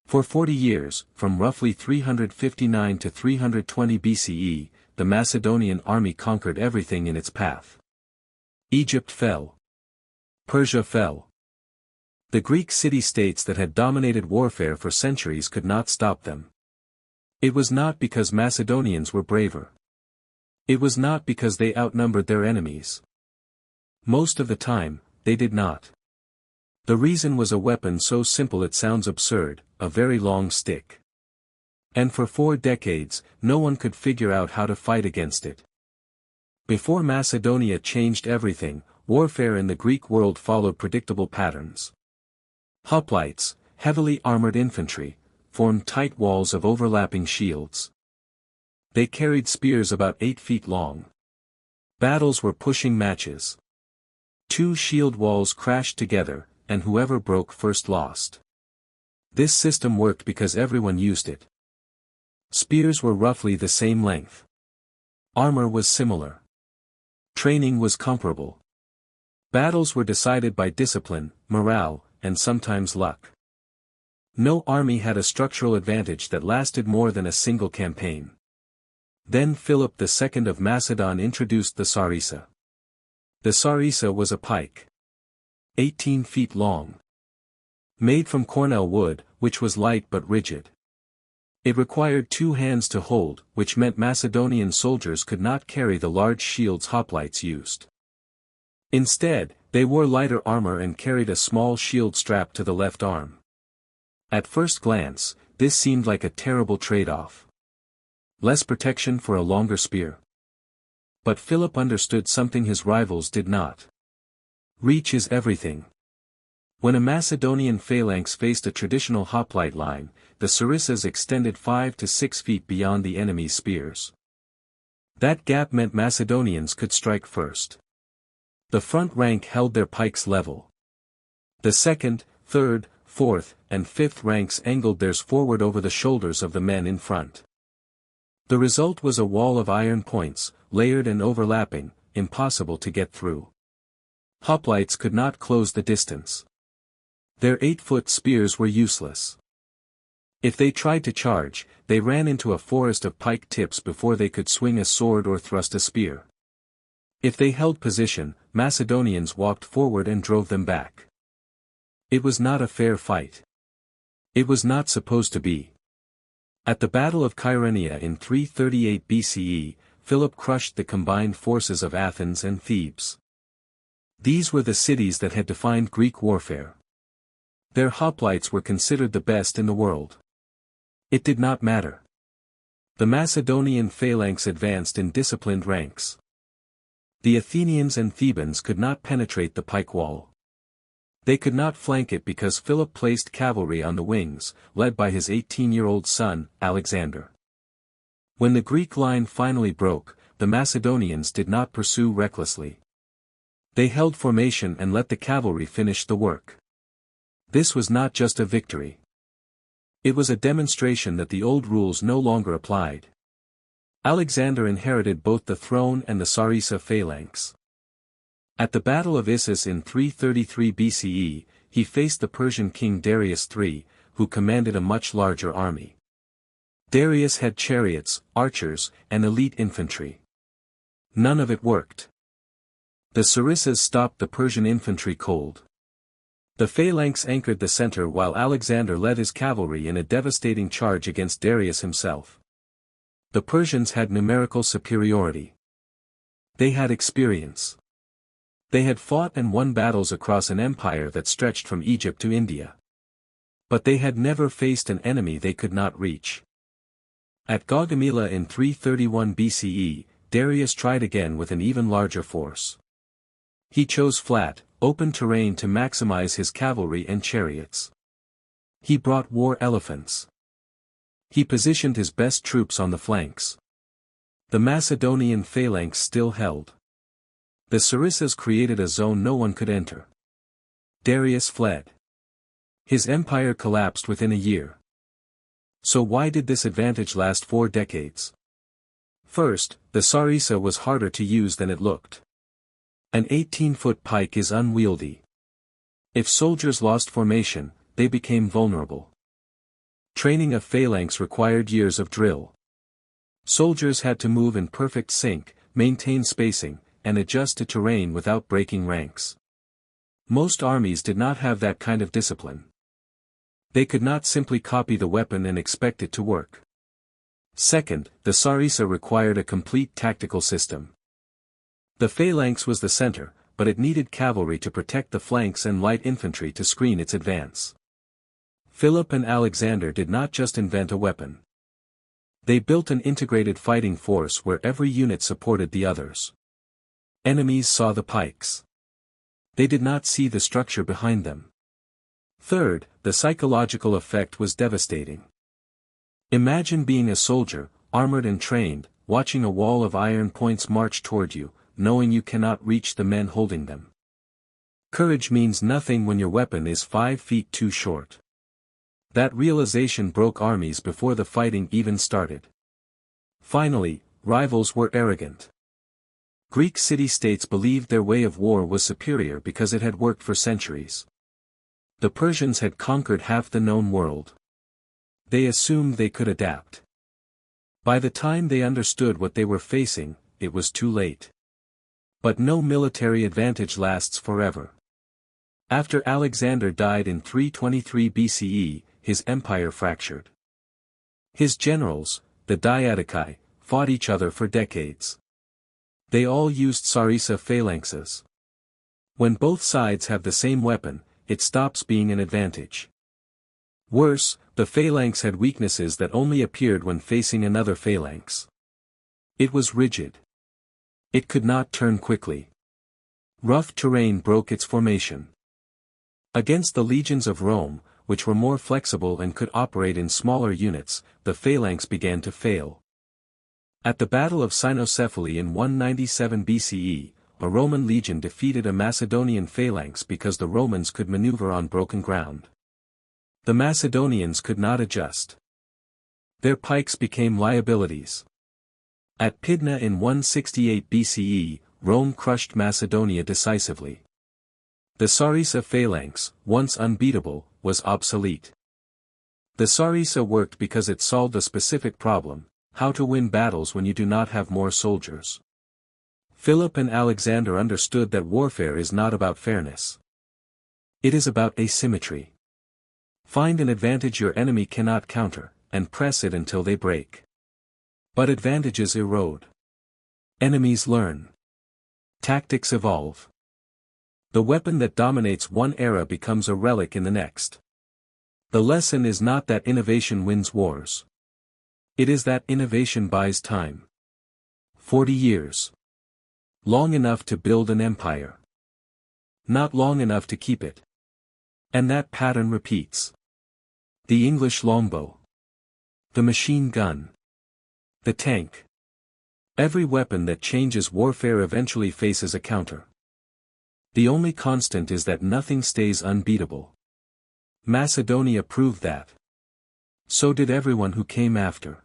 For 40 years, from roughly 359 to 320 BCE, the Macedonian army conquered everything in its path. Egypt fell. Persia fell. The Greek city-states that had dominated warfare for centuries could not stop them. It was not because Macedonians were braver. It was not because they outnumbered their enemies. Most of the time, they did not. The reason was a weapon so simple it sounds absurd, a very long stick. And for 4 decades, no one could figure out how to fight against it. Before Macedonia changed everything, warfare in the Greek world followed predictable patterns. Hoplites, heavily armored infantry, formed tight walls of overlapping shields. They carried spears about 8 feet long. Battles were pushing matches. 2 shield walls crashed together, and whoever broke first lost. This system worked because everyone used it. Spears were roughly the same length. Armor was similar. Training was comparable. Battles were decided by discipline, morale, and sometimes luck. No army had a structural advantage that lasted more than a single campaign. Then Philip II of Macedon introduced the sarissa. The sarissa was a pike. 18 feet long. Made from cornel wood, which was light but rigid. It required 2 hands to hold, which meant Macedonian soldiers could not carry the large shields hoplites used. Instead, they wore lighter armor and carried a small shield strapped to the left arm. At first glance, this seemed like a terrible trade-off. Less protection for a longer spear. But Philip understood something his rivals did not. Reach is everything. When a Macedonian phalanx faced a traditional hoplite line, the sarissas extended 5 to 6 feet beyond the enemy's spears. That gap meant Macedonians could strike first. The front rank held their pikes level. The second, third, fourth, and fifth ranks angled theirs forward over the shoulders of the men in front. The result was a wall of iron points, layered and overlapping, impossible to get through. Hoplites could not close the distance. Their 8-foot spears were useless. If they tried to charge, they ran into a forest of pike tips before they could swing a sword or thrust a spear. If they held position, Macedonians walked forward and drove them back. It was not a fair fight. It was not supposed to be. At the Battle of Kyrenia in 338 BCE, Philip crushed the combined forces of Athens and Thebes. These were the cities that had defined Greek warfare. Their hoplites were considered the best in the world. It did not matter. The Macedonian phalanx advanced in disciplined ranks. The Athenians and Thebans could not penetrate the pike wall. They could not flank it because Philip placed cavalry on the wings, led by his 18-year-old son, Alexander. When the Greek line finally broke, the Macedonians did not pursue recklessly. They held formation and let the cavalry finish the work. This was not just a victory. It was a demonstration that the old rules no longer applied. Alexander inherited both the throne and the sarissa phalanx. At the Battle of Issus in 333 BCE, he faced the Persian king Darius III, who commanded a much larger army. Darius had chariots, archers, and elite infantry. None of it worked. The sarissas stopped the Persian infantry cold. The phalanx anchored the center while Alexander led his cavalry in a devastating charge against Darius himself. The Persians had numerical superiority. They had experience. They had fought and won battles across an empire that stretched from Egypt to India. But they had never faced an enemy they could not reach. At Gaugamela in 331 BCE, Darius tried again with an even larger force. He chose flat, open terrain to maximize his cavalry and chariots. He brought war elephants. He positioned his best troops on the flanks. The Macedonian phalanx still held. The sarissas created a zone no one could enter. Darius fled. His empire collapsed within a year. So why did this advantage last 4 decades? First, the sarissa was harder to use than it looked. An 18-foot pike is unwieldy. If soldiers lost formation, they became vulnerable. Training a phalanx required years of drill. Soldiers had to move in perfect sync, maintain spacing, and adjust to terrain without breaking ranks. Most armies did not have that kind of discipline. They could not simply copy the weapon and expect it to work. Second, the sarissa required a complete tactical system. The phalanx was the center, but it needed cavalry to protect the flanks and light infantry to screen its advance. Philip and Alexander did not just invent a weapon. They built an integrated fighting force where every unit supported the others. Enemies saw the pikes. They did not see the structure behind them. Third, the psychological effect was devastating. Imagine being a soldier, armored and trained, watching a wall of iron points march toward you, knowing you cannot reach the men holding them. Courage means nothing when your weapon is 5 feet too short. That realization broke armies before the fighting even started. Finally, rivals were arrogant. Greek city-states believed their way of war was superior because it had worked for centuries. The Persians had conquered half the known world. They assumed they could adapt. By the time they understood what they were facing, it was too late. But no military advantage lasts forever. After Alexander died in 323 BCE, his empire fractured. His generals, the Diadochi, fought each other for decades. They all used sarissa phalanxes. When both sides have the same weapon, it stops being an advantage. Worse, the phalanx had weaknesses that only appeared when facing another phalanx. It was rigid. It could not turn quickly. Rough terrain broke its formation. Against the legions of Rome, which were more flexible and could operate in smaller units, the phalanx began to fail. At the Battle of Cynocephaly in 197 BCE, a Roman legion defeated a Macedonian phalanx because the Romans could maneuver on broken ground. The Macedonians could not adjust. Their pikes became liabilities. At Pydna in 168 BCE, Rome crushed Macedonia decisively. The sarissa phalanx, once unbeatable, was obsolete. The sarissa worked because it solved a specific problem: how to win battles when you do not have more soldiers. Philip and Alexander understood that warfare is not about fairness. It is about asymmetry. Find an advantage your enemy cannot counter, and press it until they break. But advantages erode. Enemies learn. Tactics evolve. The weapon that dominates one era becomes a relic in the next. The lesson is not that innovation wins wars. It is that innovation buys time. 40 years. Long enough to build an empire. Not long enough to keep it. And that pattern repeats. The English longbow. The machine gun. The tank. Every weapon that changes warfare eventually faces a counter. The only constant is that nothing stays unbeatable. Macedonia proved that. So did everyone who came after.